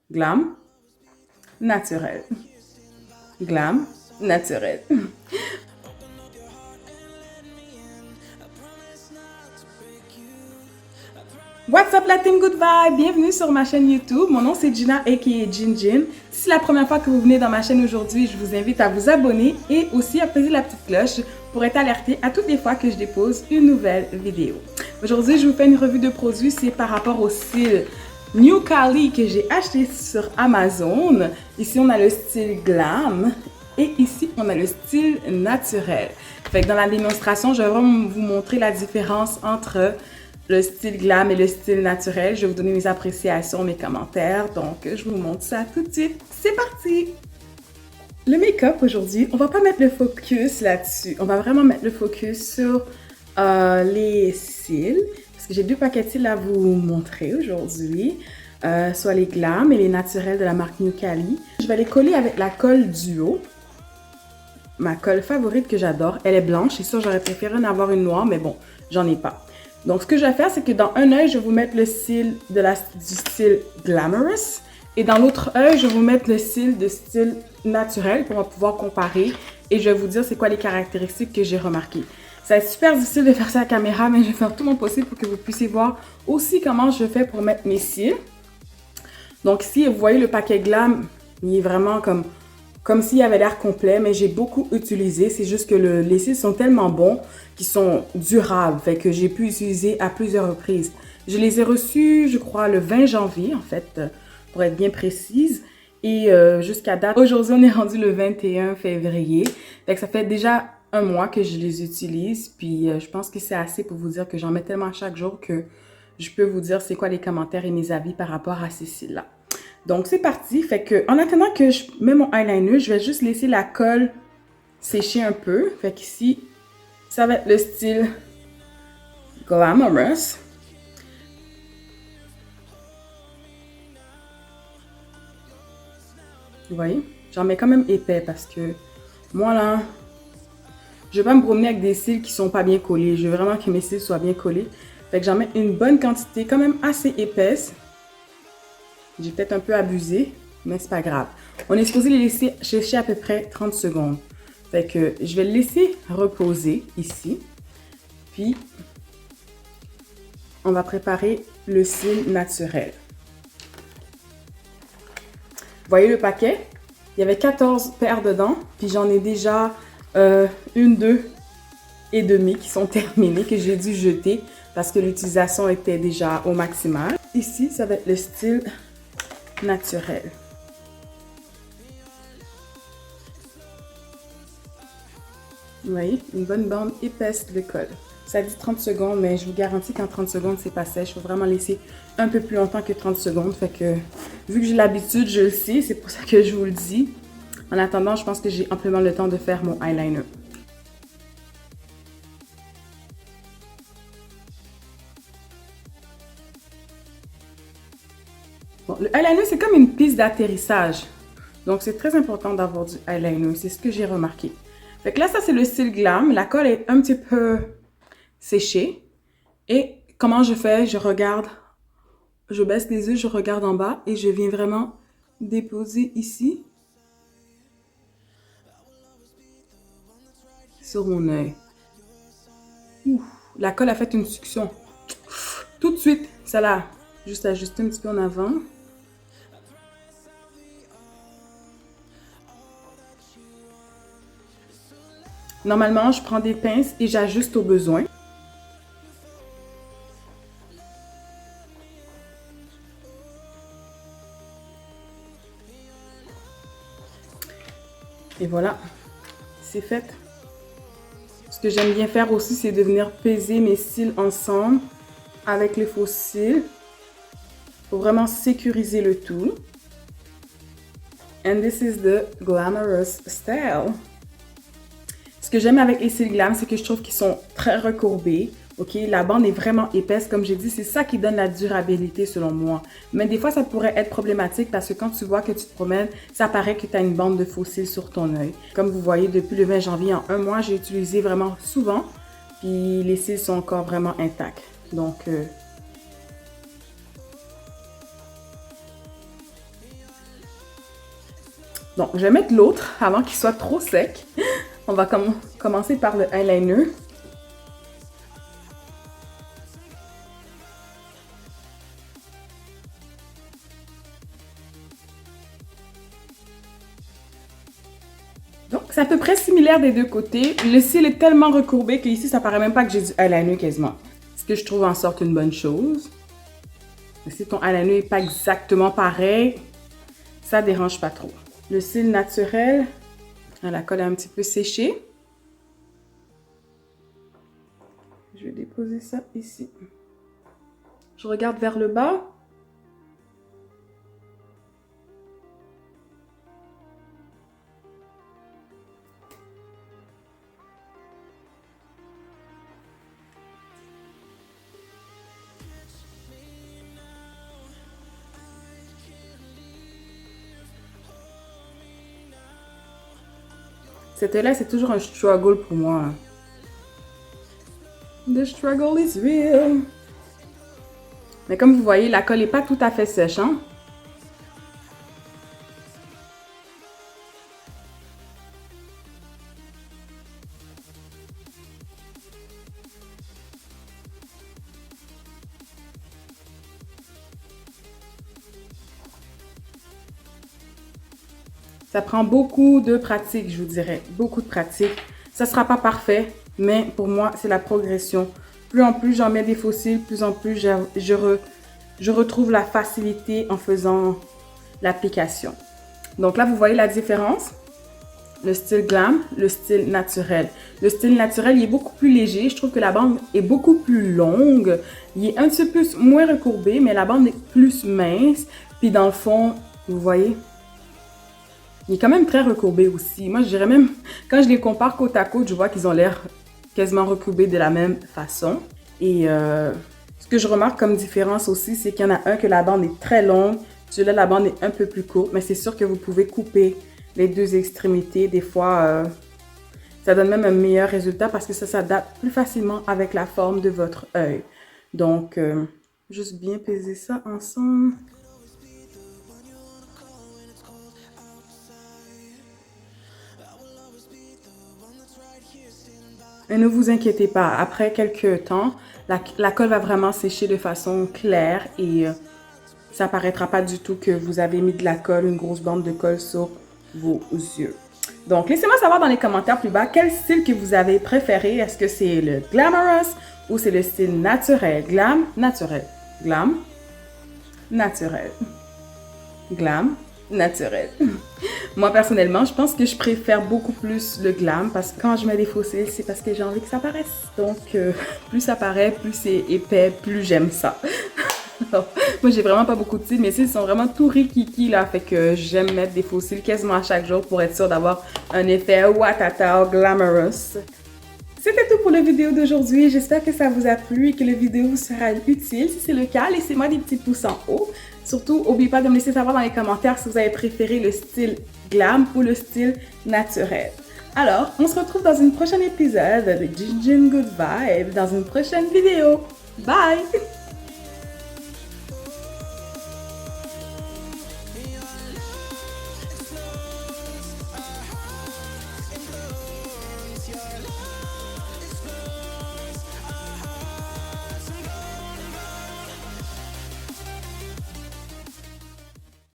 Glam, naturel. Glam, naturel. What's up la team Good Vibe? Bienvenue sur ma chaîne YouTube. Mon nom c'est Gina aka Jin. Si c'est la première fois que vous venez dans ma chaîne aujourd'hui, je vous invite à vous abonner et aussi à peser la petite cloche pour être alerté à toutes les fois que je dépose une nouvelle vidéo. Aujourd'hui, je vous fais une revue de produits, c'est par rapport au style New Cali que j'ai acheté sur Amazon. Ici, on a le style Glam et ici, on a le style naturel. Fait que dans la démonstration, je vais vraiment vous montrer la différence entre le style glam et le style naturel. Je vais vous donner mes appréciations, mes commentaires. Donc, je vous montre ça tout de suite. C'est parti! Le make-up aujourd'hui, on va pas mettre le focus là-dessus. On va vraiment mettre le focus sur les cils. Parce que j'ai deux paquets de cils à vous montrer aujourd'hui. Soit les glam et les naturels de la marque New Cali. Je vais les coller avec la colle Duo. Ma colle favorite que j'adore. Elle est blanche. Et ça, j'aurais préféré en avoir une noire, mais bon, j'en ai pas. Donc, ce que je vais faire, c'est que dans un œil, je vais vous mettre le cil du style Glamorous. Et dans l'autre œil, je vais vous mettre le cil de style naturel pour pouvoir comparer. Et je vais vous dire c'est quoi les caractéristiques que j'ai remarquées. Ça va être super difficile de faire ça à la caméra, mais je vais faire tout mon possible pour que vous puissiez voir aussi comment je fais pour mettre mes cils. Donc ici, vous voyez le paquet Glam, il est vraiment comme s'il avait l'air complet, mais j'ai beaucoup utilisé. C'est juste que les cils sont tellement bons qu'ils sont durables, fait que j'ai pu utiliser à plusieurs reprises. Je les ai reçus, je crois, le 20 janvier, en fait, pour être bien précise. Et jusqu'à date, aujourd'hui, on est rendu le 21 février. Fait que ça fait déjà un mois que je les utilise. Puis je pense que c'est assez pour vous dire que j'en mets tellement chaque jour que je peux vous dire c'est quoi les commentaires et mes avis par rapport à ces cils-là. Donc, c'est parti. Fait que, en attendant que je mets mon eyeliner, je vais juste laisser la colle sécher un peu. Fait qu'ici, ça va être le style Glamorous. Vous voyez? J'en mets quand même épais parce que moi, là, je vais pas me promener avec des cils qui sont pas bien collés. Je veux vraiment que mes cils soient bien collés. Fait que j'en mets une bonne quantité, quand même assez épaisse. J'ai peut-être un peu abusé, mais c'est pas grave. On est supposé les laisser sécher à peu près 30 secondes. Fait que je vais le laisser reposer ici. Puis, on va préparer le cil naturel. Vous voyez le paquet? Il y avait 14 paires dedans. Puis j'en ai déjà une, deux et demi qui sont terminées, que j'ai dû jeter parce que l'utilisation était déjà au maximal. Ici, ça va être le style naturel. Vous voyez, une bonne bande épaisse de colle. Ça dit 30 secondes, mais je vous garantis qu'en 30 secondes, c'est pas sèche. Il faut vraiment laisser un peu plus longtemps que 30 secondes. Fait que, vu que j'ai l'habitude, je le sais, c'est pour ça que je vous le dis. En attendant, je pense que j'ai amplement le temps de faire mon eyeliner. Bon, le eyeliner, c'est comme une piste d'atterrissage. Donc, c'est très important d'avoir du eyeliner. C'est ce que j'ai remarqué. Fait que là, ça, c'est le style Glam. La colle est un petit peu séchée. Et comment je fais? Je regarde, je baisse les yeux, je regarde en bas et je viens vraiment déposer ici sur mon œil. Ouh, la colle a fait une succion. Tout de suite, ça l'a juste ajusté un petit peu en avant. Normalement, je prends des pinces et j'ajuste au besoin. Et voilà, c'est fait. Ce que j'aime bien faire aussi, c'est de venir peser mes cils ensemble avec les faux cils pour vraiment sécuriser le tout. And this is the glamorous style. Ce que j'aime avec les cils glam, c'est que je trouve qu'ils sont très recourbés. Ok, la bande est vraiment épaisse, comme j'ai dit, c'est ça qui donne la durabilité selon moi. Mais des fois, ça pourrait être problématique parce que quand tu vois que tu te promènes, ça paraît que tu as une bande de faux cils sur ton œil. Comme vous voyez, depuis le 20 janvier, en un mois, j'ai utilisé vraiment souvent. Puis les cils sont encore vraiment intacts. Donc, Donc, je vais mettre l'autre avant qu'il soit trop sec. On va commencer par le eyeliner. Donc, c'est à peu près similaire des deux côtés. Le cil est tellement recourbé qu'ici, ça paraît même pas que j'ai du eyeliner quasiment. Ce que je trouve en sorte une bonne chose. Mais si ton eyeliner n'est pas exactement pareil, ça dérange pas trop. Le cil naturel, la colle est un petit peu séchée. Je vais déposer ça ici. Je regarde vers le bas. Cette là, c'est toujours un struggle pour moi. The struggle is real. Mais comme vous voyez, la colle n'est pas tout à fait sèche, hein? Ça prend beaucoup de pratique, je vous dirais. Beaucoup de pratique. Ça ne sera pas parfait, mais pour moi, c'est la progression. Plus en plus j'en mets des fossiles, plus en plus je retrouve la facilité en faisant l'application. Donc là, vous voyez la différence. Le style glam, le style naturel. Le style naturel, il est beaucoup plus léger. Je trouve que la bande est beaucoup plus longue. Il est un petit peu moins recourbé, mais la bande est plus mince. Puis dans le fond, vous voyez, il est quand même très recourbé aussi. Moi, je dirais même, quand je les compare côte à côte, je vois qu'ils ont l'air quasiment recourbés de la même façon. Et ce que je remarque comme différence aussi, c'est qu'il y en a un que la bande est très longue. Celui-là, la bande est un peu plus courte. Mais c'est sûr que vous pouvez couper les deux extrémités. Des fois, ça donne même un meilleur résultat parce que ça s'adapte plus facilement avec la forme de votre œil. Donc, juste bien peser ça ensemble. Et ne vous inquiétez pas, après quelques temps, la colle va vraiment sécher de façon claire et ça ne paraîtra pas du tout que vous avez mis de la colle, une grosse bande de colle sur vos yeux. Donc, laissez-moi savoir dans les commentaires plus bas quel style que vous avez préféré. Est-ce que c'est le glamorous ou c'est le style naturel? Glam, naturel. Glam, naturel. Glam, naturel. Moi, personnellement, je pense que je préfère beaucoup plus le glam parce que quand je mets des faux cils, c'est parce que j'ai envie que ça paraisse. Donc, plus ça paraît, plus c'est épais, plus j'aime ça. Alors, moi, j'ai vraiment pas beaucoup de cils. Mes cils sont vraiment tout rikiki, là. Fait que j'aime mettre des faux cils quasiment à chaque jour pour être sûre d'avoir un effet watata glamorous. C'était tout pour la vidéo d'aujourd'hui. J'espère que ça vous a plu et que la vidéo vous sera utile. Si c'est le cas, laissez-moi des petits pouces en haut. Surtout, n'oubliez pas de me laisser savoir dans les commentaires si vous avez préféré le style glam ou le style naturel. Alors, on se retrouve dans un prochain épisode de Jinjin Good Vibe, dans une prochaine vidéo. Bye!